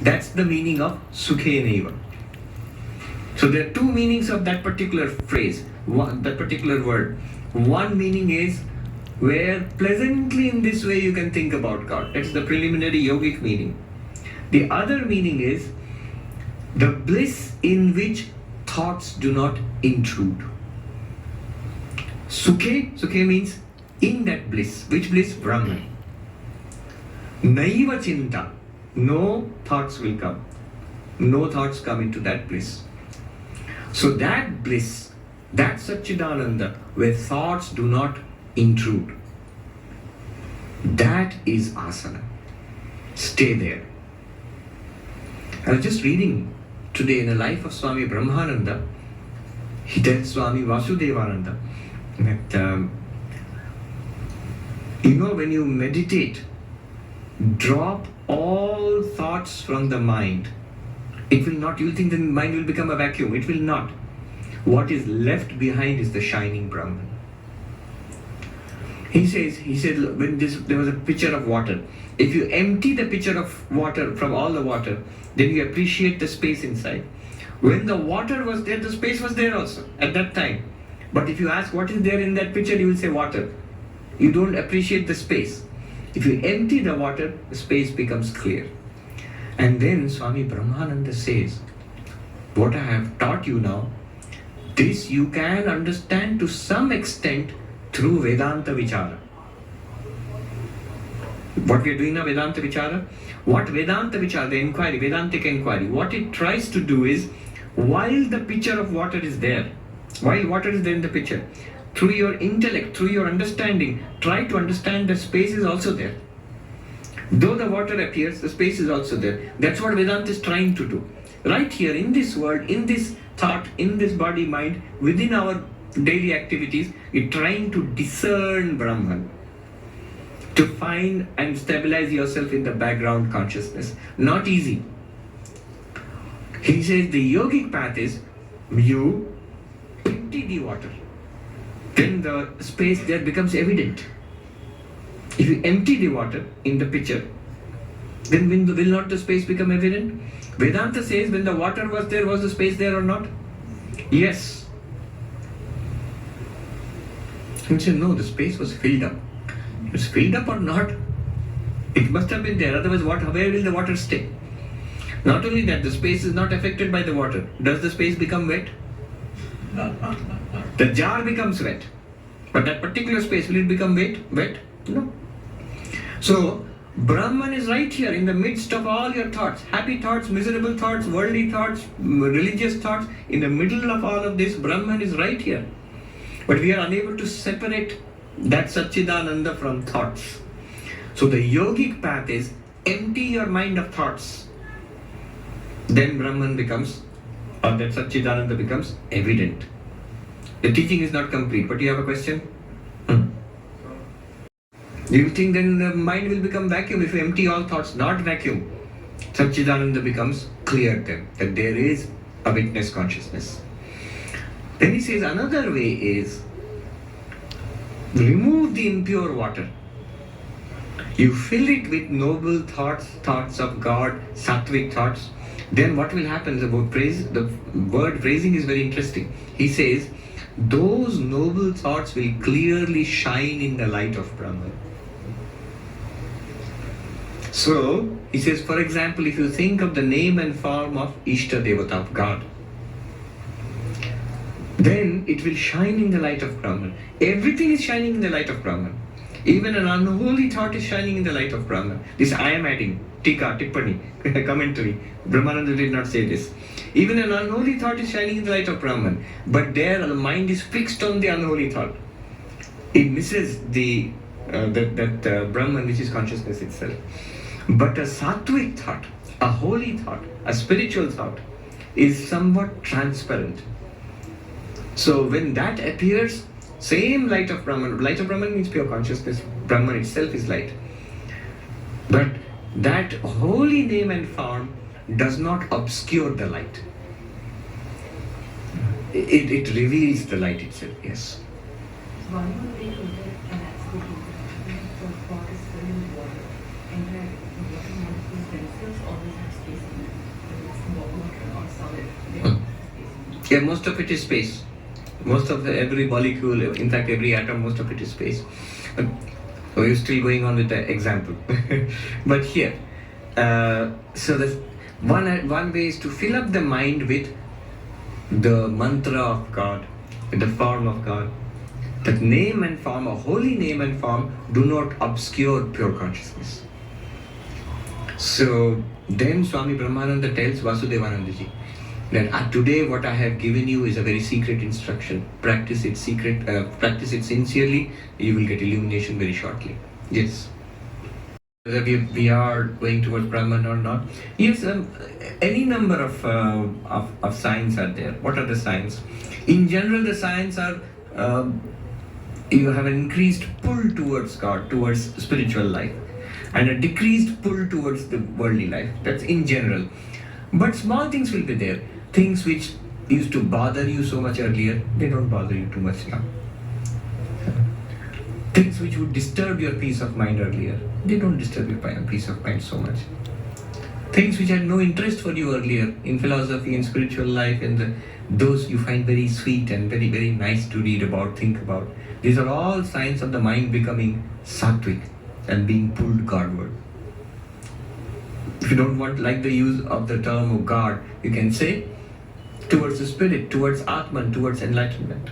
That's the meaning of Sukheneva. So there are two meanings of that particular phrase, that particular word. One meaning is where pleasantly in this way you can think about God. That's the preliminary yogic meaning. The other meaning is the bliss in which thoughts do not intrude. Sukhe means in that bliss. Which bliss? Brahman. Naiva chinta. No thoughts will come. No thoughts come into that bliss. So that bliss, that Satchidananda, where thoughts do not intrude, that is asana. Stay there. I was just reading today in the life of Swami Brahmananda. He tells Swami Vasudevananda that, when you meditate, drop all thoughts from the mind. It will not, you'll think the mind will become a vacuum. It will not. What is left behind is the shining Brahman. He said, when there was a pitcher of water. If you empty the pitcher of water from all the water, then you appreciate the space inside. When the water was there, the space was there also at that time. But if you ask what is there in that pitcher, you will say water. You don't appreciate the space. If you empty the water, the space becomes clear. And then Swami Brahmananda says, what I have taught you now, this you can understand to some extent through Vedanta Vichara. What we are doing now, Vedanta Vichara? What Vedanta Vichara, the inquiry, Vedantic inquiry, what it tries to do is, while the pitcher of water is there, while water is there in the pitcher, through your intellect, through your understanding, try to understand the space is also there. Though the water appears, the space is also there. That's what Vedanta is trying to do. Right here, in this world, in this thought, in this body, mind, within our daily activities, we're trying to discern Brahman, to find and stabilize yourself in the background consciousness. Not easy. He says the yogic path is, you empty the water. Then the space there becomes evident. If you empty the water in the pitcher, then will not the space become evident? Vedanta says when the water was there, was the space there or not? Yes. You say, no, the space was filled up. It was filled up or not? It must have been there, otherwise where will the water stay? Not only that, the space is not affected by the water. Does the space become wet? The jar becomes wet. But that particular space, will it become wet? No. So, Brahman is right here in the midst of all your thoughts. Happy thoughts, miserable thoughts, worldly thoughts, religious thoughts. In the middle of all of this, Brahman is right here. But we are unable to separate that Satchidananda from thoughts. So the yogic path is empty your mind of thoughts. Then Brahman becomes, or that Satchidananda becomes evident. The teaching is not complete, but you have a question? Do you think then the mind will become vacuum if you empty all thoughts? Not vacuum. Satchidananda becomes clear then, that there is a witness consciousness. Then he says another way is, remove the impure water. You fill it with noble thoughts, thoughts of God, sattvic thoughts. Then what will happen? The word praising is very interesting. He says, those noble thoughts will clearly shine in the light of Brahman. So, he says, for example, if you think of the name and form of Ishta Devata, of God, then it will shine in the light of Brahman. Everything is shining in the light of Brahman. Even an unholy thought is shining in the light of Brahman. This I am adding, tika, tippani, commentary. Brahmananda did not say this. Even an unholy thought is shining in the light of Brahman. But there the mind is fixed on the unholy thought. It misses that Brahman which is consciousness itself. But a sattvic thought, a holy thought, a spiritual thought is somewhat transparent. So when that appears, same light of Brahman means pure consciousness, Brahman itself is light. But that holy name and form does not obscure the light. It reveals the light itself, yes. One more way to get an absolute the pot is filled with water, and the water molecules themselves always have space in Yeah, most of it is space. Most of every molecule, in fact, every atom, most of it is space. We're still going on with the example. But here, so the one way is to fill up the mind with the mantra of God, with the form of God. That name and form, a holy name and form, do not obscure pure consciousness. So then Swami Brahmananda tells Vasudevanandaji that today what I have given you is a very secret instruction. Practice it practice it sincerely. You will get illumination very shortly. Yes. Whether we are going towards Brahman or not. Yes, any number of signs are there. What are the signs? In general, the signs are you have an increased pull towards God, towards spiritual life, and a decreased pull towards the worldly life. That's in general. But small things will be there. Things which used to bother you so much earlier, they don't bother you too much now. Things which would disturb your peace of mind earlier, they don't disturb your peace of mind so much. Things which had no interest for you earlier in philosophy and spiritual life, and those you find very sweet and very, very nice to read about, think about. These are all signs of the mind becoming sattvic and being pulled Godward. If you don't want like the use of the term of God, you can say towards the spirit, towards Atman, towards enlightenment.